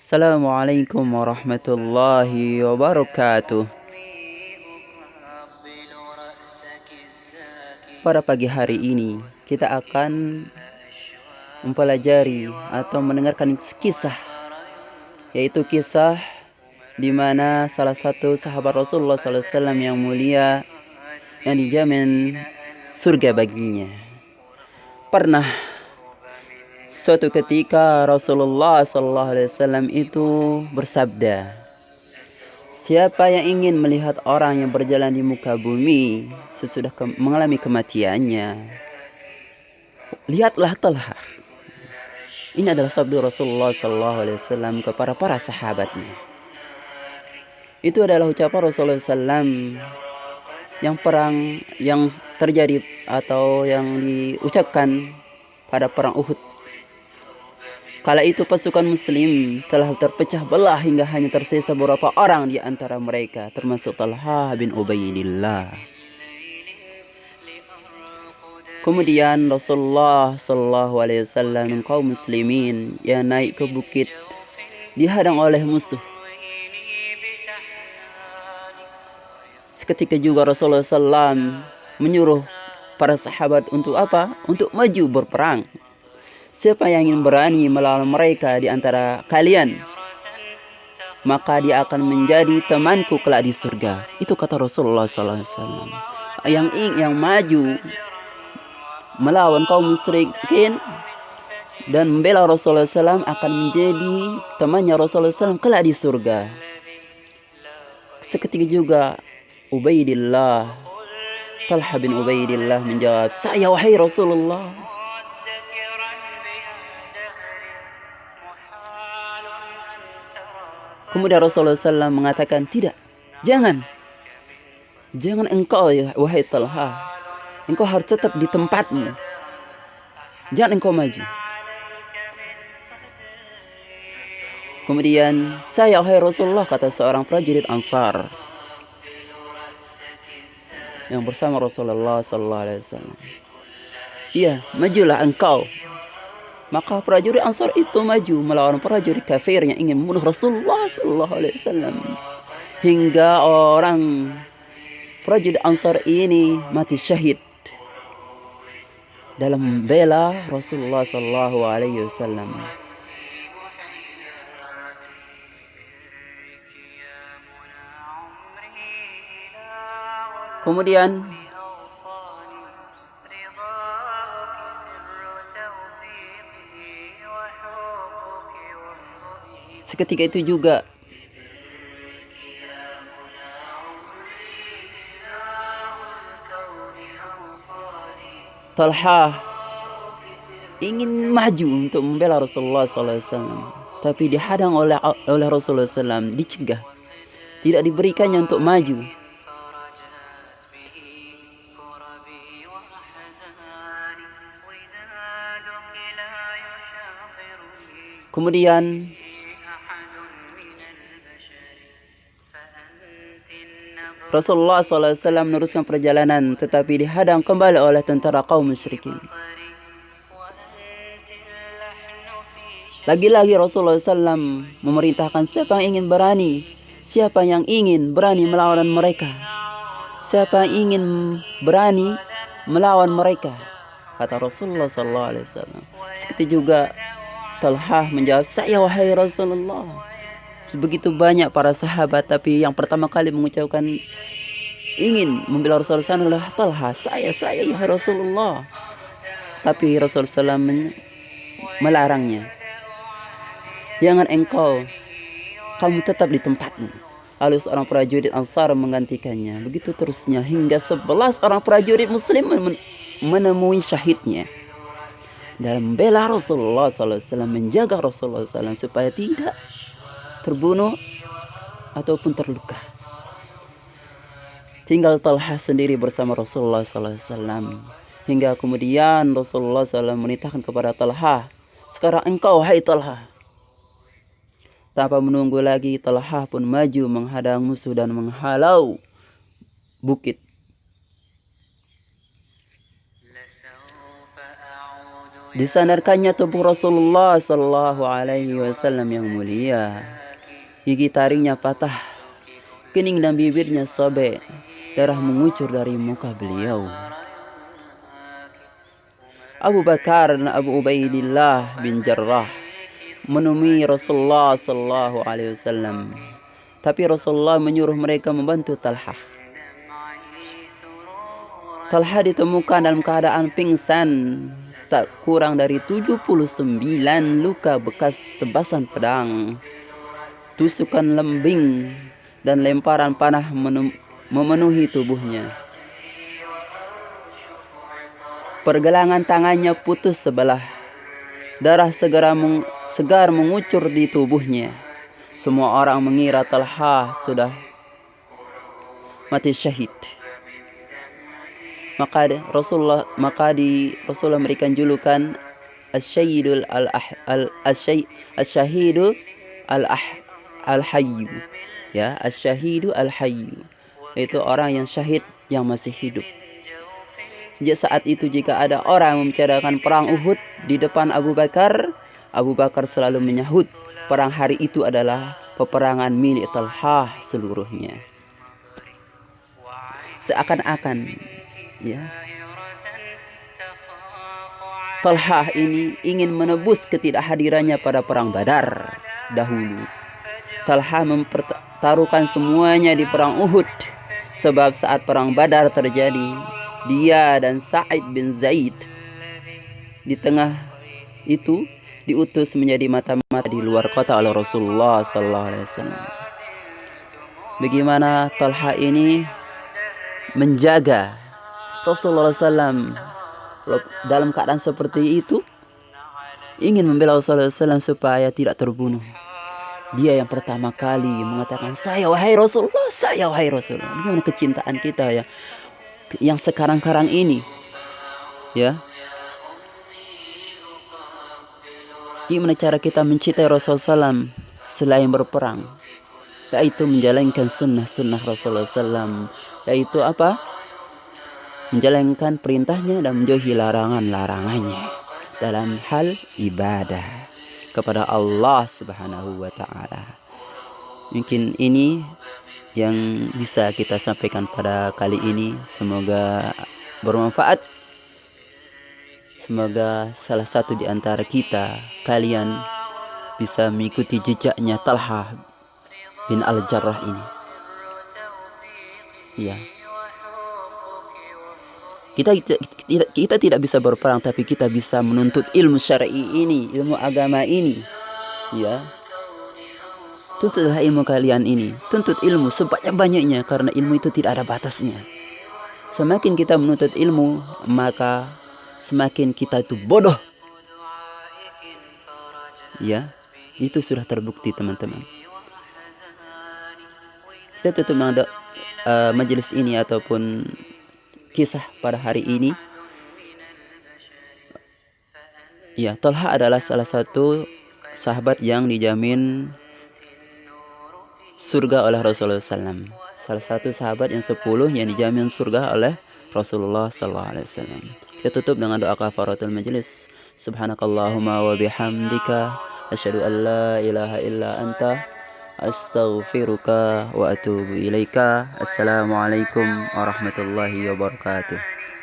Assalamualaikum warahmatullahi wabarakatuh. Pada pagi hari ini kita akan mempelajari atau mendengarkan kisah, yaitu kisah di mana salah satu sahabat Rasulullah SAW yang mulia yang dijamin surga baginya. Pernah suatu ketika Rasulullah SAW itu bersabda, siapa yang ingin melihat orang yang berjalan di muka bumi sesudah mengalami kematiannya, lihatlah Talha. Ini adalah sabda Rasulullah SAW kepada para sahabatnya. Itu adalah ucapan Rasulullah SAW yang terjadi atau yang diucapkan pada perang Uhud. Kala itu pasukan muslim telah terpecah belah hingga hanya tersisa beberapa orang di antara mereka, termasuk Talha bin Ubaidillah. Kemudian Rasulullah SAW dan kaum muslimin yang naik ke bukit dihadang oleh musuh. Seketika juga Rasulullah SAW menyuruh para sahabat untuk apa? Untuk maju berperang. Siapa yang ingin berani melawan mereka di antara kalian, maka dia akan menjadi temanku kelak di surga. Itu kata Rasulullah SAW. Yang maju melawan kaum musyrikin dan membela Rasulullah SAW akan menjadi temannya Rasulullah SAW kelak di surga. Seketika juga Talha bin Ubaidillah menjawab, saya wahai Rasulullah. Kemudian Rasulullah SAW mengatakan, tidak, jangan engkau ya wahai Talha, engkau harus tetap di tempatmu, jangan engkau maju. Kemudian, saya wahai Rasulullah, kata seorang prajurit Ansar yang bersama Rasulullah SAW, iya, majulah engkau. Maka prajurit Ansar itu maju melawan prajurit kafir yang ingin membunuh Rasulullah SAW, hingga orang prajurit Ansar ini mati syahid dalam membela Rasulullah SAW. Kemudian seketika itu juga Talha ingin maju untuk membela Rasulullah SAW, tapi dihadang oleh Rasulullah SAW, dicegah, tidak diberikannya untuk maju. Kemudian Rasulullah SAW meneruskan perjalanan, tetapi dihadang kembali oleh tentara kaum musyrikin. Lagi-lagi Rasulullah SAW memerintahkan, siapa yang ingin berani melawan mereka, siapa yang ingin berani melawan mereka, kata Rasulullah SAW. Seperti juga Talha menjawab, saya wahai Rasulullah. Begitu banyak para sahabat, tapi yang pertama kali mengucapkan ingin membela Rasulullah SAW adalah Talha, saya ya Rasulullah. Tapi Rasulullah SAW melarangnya, jangan kamu tetap di tempatmu. Lalu seorang prajurit Ansar menggantikannya. Begitu terusnya hingga 11 orang prajurit muslim menemui syahidnya dalam membela Rasulullah SAW, menjaga Rasulullah SAW supaya tidak terbunuh ataupun terluka. Tinggal Talha sendiri bersama Rasulullah SAW. Hingga kemudian Rasulullah SAW menitahkan kepada Talha, sekarang engkau hai Talha. Tanpa menunggu lagi, Talha pun maju menghadang musuh dan menghalau bukit. Disandarkannya tubuh Rasulullah Sallallahu Alaihi Wasallam yang mulia. Gigi taringnya patah, kening dan bibirnya sobek, darah mengucur dari muka beliau. Abu Bakar dan Abu Ubaidillah bin Jarrah menemui Rasulullah Sallallahu Alaihi Wasallam, tapi Rasulullah menyuruh mereka membantu Talhah. Talhah ditemukan dalam keadaan pingsan, tak kurang dari 79 luka bekas tebasan pedang, tusukan lembing, dan lemparan panah memenuhi tubuhnya. Pergelangan tangannya putus sebelah, darah segar mengucur di tubuhnya. Semua orang mengira Talhah sudah mati syahid. Maka Rasulullah memberikan julukan Asyhidul Asyahidu Al-Hayyu. Ya, Asyahidu Al-Hayyu. Itu orang yang syahid yang masih hidup. Sejak saat itu jika ada orang membicarakan perang Uhud di depan Abu Bakar selalu menyahut perang hari itu adalah peperangan milik Talhah seluruhnya. Seakan-akan ya, Talhah ini ingin menebus ketidakhadirannya pada perang Badar dahulu. Talhah mempertaruhkan semuanya di perang Uhud, sebab saat perang Badar terjadi, dia dan Sa'id bin Zaid di tengah itu diutus menjadi mata-mata di luar kota oleh Rasulullah sallallahu alaihi wasallam. Bagaimana Talhah ini menjaga Rasulullah SAW dalam keadaan seperti itu, ingin membela Rasulullah SAW supaya tidak terbunuh. Dia yang pertama kali mengatakan, saya wahai Rasulullah, saya wahai Rasulullah. Bagaimana kecintaan kita ya, yang sekarang-karang ini ya. Gimana cara kita mencintai Rasulullah SAW selain berperang, yaitu menjalankan sunnah-sunnah Rasulullah SAW, yaitu apa? Menjalankan perintahnya dan menjauhi larangan-larangannya dalam hal ibadah kepada Allah Subhanahu wa Ta'ala. Mungkin ini yang bisa kita sampaikan pada kali ini. Semoga bermanfaat. Semoga salah satu di antara kalian bisa mengikuti jejaknya Talhah bin Al-Jarrah ini. Ya. Kita tidak bisa berperang, tapi kita bisa menuntut ilmu syar'i ini, ilmu agama ini. Ya. Tuntutlah ilmu kalian ini. Tuntut ilmu sebanyak-banyaknya, karena ilmu itu tidak ada batasnya. Semakin kita menuntut ilmu, maka semakin kita itu bodoh. Ya. Itu sudah terbukti, teman-teman. Kita tutup majelis ini ataupun kisah pada hari ini. Ya, Talha adalah salah satu sahabat yang dijamin surga oleh Rasulullah SAW. Salah satu sahabat yang 10 yang dijamin surga oleh Rasulullah SAW. Kita tutup dengan doa kafaratul majlis. Subhanakallahumma wa bihamdika asyhadu an la ilaha illa anta astaghfiruka wa atubu ilaika. Assalamualaikum warahmatullahi wabarakatuh.